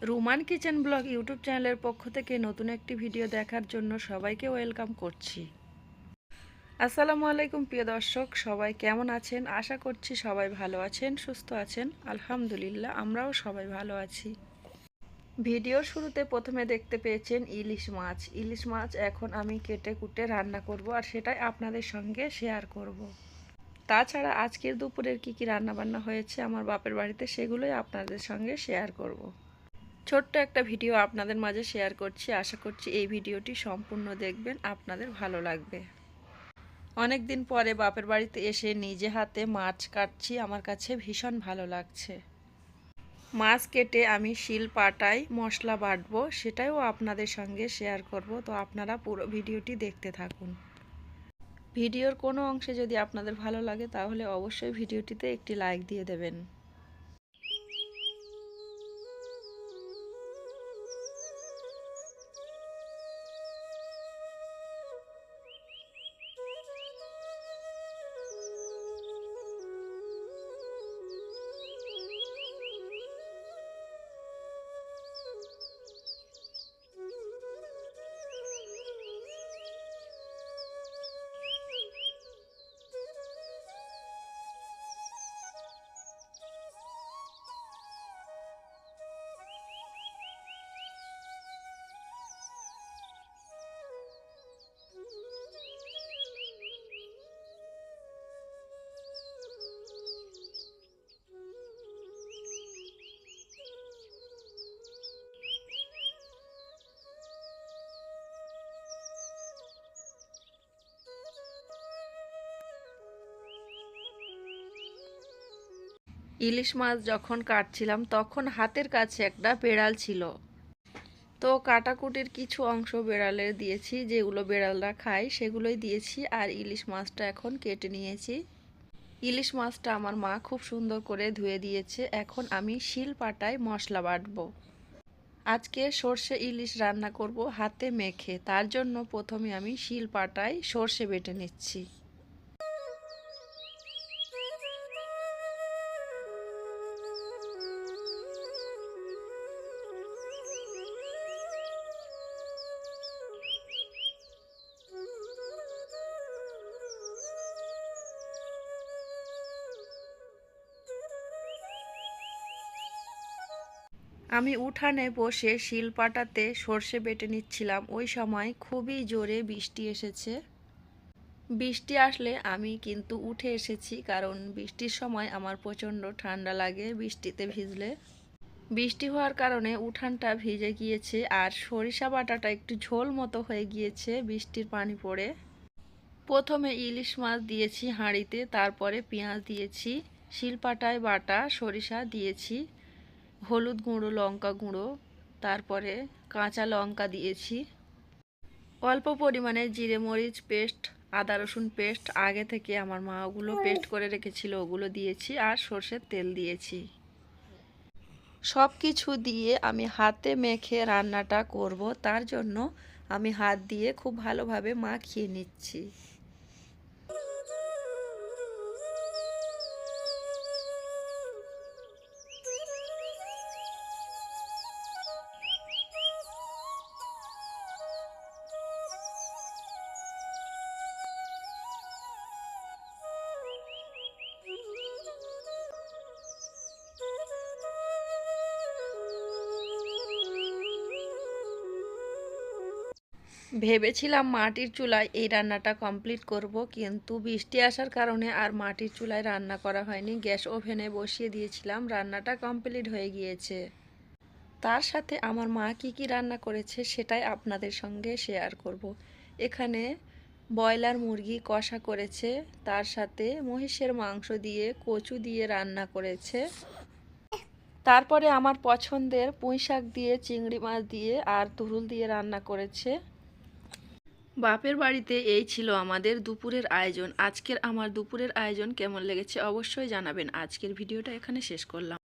Roman kitchen blog YouTube চ্যানেলের পক্ষ থেকে নতুন একটি ভিডিও দেখার জন্য সবাইকে ওয়েলকাম করছি। আসসালামু আলাইকুম প্রিয় দর্শক, সবাই কেমন আছেন? আশা করছি সবাই ভালো আছেন, সুস্থ আছেন। আলহামদুলিল্লাহ, আমরাও সবাই ভালো আছি। ভিডিওর শুরুতে প্রথমে দেখতে পেয়েছেন ইলিশ মাছ। ইলিশ মাছ এখন আমি কেটে কুটে রান্না করব, আর সেটাই আপনাদের সঙ্গে শেয়ার করব। তাছাড়া আজকের দুপুরের কী রান্না বান্না হয়েছে আমার বাপের বাড়িতে, সেগুলোই আপনাদের সঙ্গে শেয়ার করব। ছোট্ট একটা ভিডিও আপনাদের মাঝে শেয়ার করছি, আশা করছি এই ভিডিওটি সম্পূর্ণ দেখবেন, আপনাদের ভালো লাগবে। অনেক দিন পরে বাপের বাড়িতে এসে নিজে হাতে মাছ কাটছি, আমার কাছে ভীষণ ভালো লাগছে। মাছ কেটে আমি শিল পাটায় মশলা বাটবো, সেটাও আপনাদের সঙ্গে শেয়ার করব, তো আপনারা পুরো ভিডিওটি দেখতে থাকুন। ভিডিওর কোনো অংশে যদি আপনাদের ভালো লাগে তাহলে অবশ্যই ভিডিওটিতে একটি লাইক দিয়ে দেবেন। ইলিশ মাছ যখন কাটছিলাম তখন হাতের কাছে একটা বেড়াল ছিল, তো কাটাকুটির কিছু অংশ বেড়ালের দিয়েছি, যেগুলো বেড়ালরা খায় সেগুলোই দিয়েছি, আর ইলিশ মাছটা এখন কেটে নিয়েছি। ইলিশ মাছটা আমার মা খুব সুন্দর করে ধুয়ে দিয়েছে, এখন আমি শিল পাটায় মশলা বাটবো। আজকে সর্ষে ইলিশ রান্না করব হাতে মেখে, তার জন্য প্রথমে আমি শিল পাটায় সর্ষে বেটে নিচ্ছি। আমি উঠানে বসে শিলপাটাতে সর্ষে বেটে নিচ্ছিলাম, ওই সময় খুবই জোরে বৃষ্টি এসেছে। বৃষ্টি আসলে আমি কিন্তু উঠে এসেছি, কারণ বৃষ্টির সময় আমার প্রচণ্ড ঠান্ডা লাগে বৃষ্টিতে ভিজলে। বৃষ্টি হওয়ার কারণে উঠানটা ভিজে গিয়েছে, আর সরিষা বাটাটা একটু ঝোল মতো হয়ে গিয়েছে বৃষ্টির পানি পড়ে। প্রথমে ইলিশ মাছ দিয়েছি হাঁড়িতে, তারপরে পেঁয়াজ দিয়েছি, শিলপাটায় বাটা সরিষা দিয়েছি, হলুদ গুঁড়ো, লঙ্কা গুঁড়ো, তারপরে কাঁচা লঙ্কা দিয়েছি, অল্প পরিমাণে জিরে মরিচ পেস্ট, আদা রসুন পেস্ট আগে থেকে আমার মা ওগুলো পেস্ট করে রেখেছিল, ওগুলো দিয়েছি, আর সর্ষের তেল দিয়েছি। সব কিছু দিয়ে আমি হাতে মেখে রান্নাটা করব, তার জন্য আমি হাত দিয়ে খুব ভালোভাবে মাখিয়ে নিচ্ছি। ভেবেছিলাম মাটির চুলায় এই রান্নাটা কমপ্লিট করব, কিন্তু বৃষ্টি আসার কারণে আর মাটির চুলায় রান্না করা হয়নি। গ্যাস ওভেনে বসিয়ে দিয়েছিলাম, রান্নাটা কমপ্লিট হয়ে গিয়েছে। তার সাথে আমার মা কি রান্না করেছে সেটাই আপনাদের সঙ্গে শেয়ার করব। এখানে ব্রয়লার মুরগি কষা করেছে, তার সাথে মহিষের মাংস দিয়ে কচু দিয়ে রান্না করেছে, তারপরে আমার পছন্দের পুঁইশাক দিয়ে, চিংড়ি মাছ দিয়ে, আর তুরুল দিয়ে রান্না করেছে। বাপের বাড়িতে এই ছিল আমাদের দুপুরের আয়োজন। আজকের আমার দুপুরের আয়োজন কেমন লেগেছে অবশ্যই জানাবেন। আজকের ভিডিওটা এখানে শেষ করলাম।